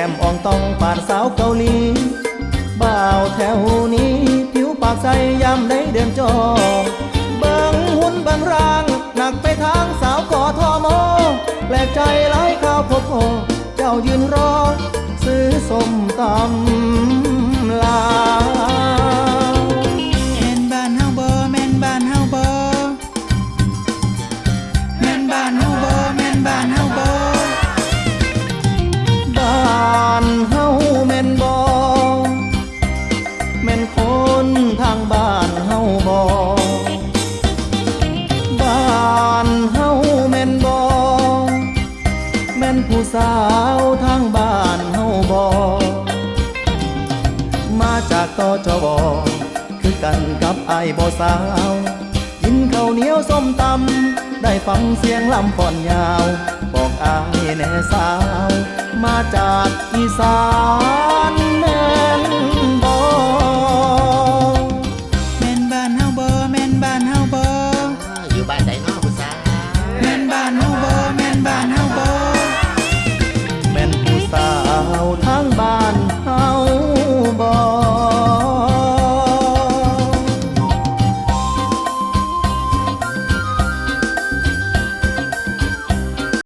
มอ่องต้องปานสาวเกาหลีบ่าวแถวนี้ผิวปากใสยามได้เดินจอเบิ่งหุ่นเบิ่งร่างหนักไปทางสาวกอทมแปลกใจหลายข้าวพบพ่อเจ้ายืนรอซื้อส้มตำลาแม่นบ้านเฮาบ่แม่นบ้านเฮาบ่แม่นบ้านเฮาบ่แม่นบ้านเฮาบ่บ้านเฮาแม่นบ่แม่นคนทางบ้านเฮาบ่บ้านเฮาแม่นบ่แม่นผู้สาวทางบ้านเฮาบ่มาจากตจบคือกันกับอ้ายบ่สาวกินข้าวเหนียวส้มตำได้ฟังเสียงลำก่อนยาวบอกอ้ายแน่สาวมาจากอีสาน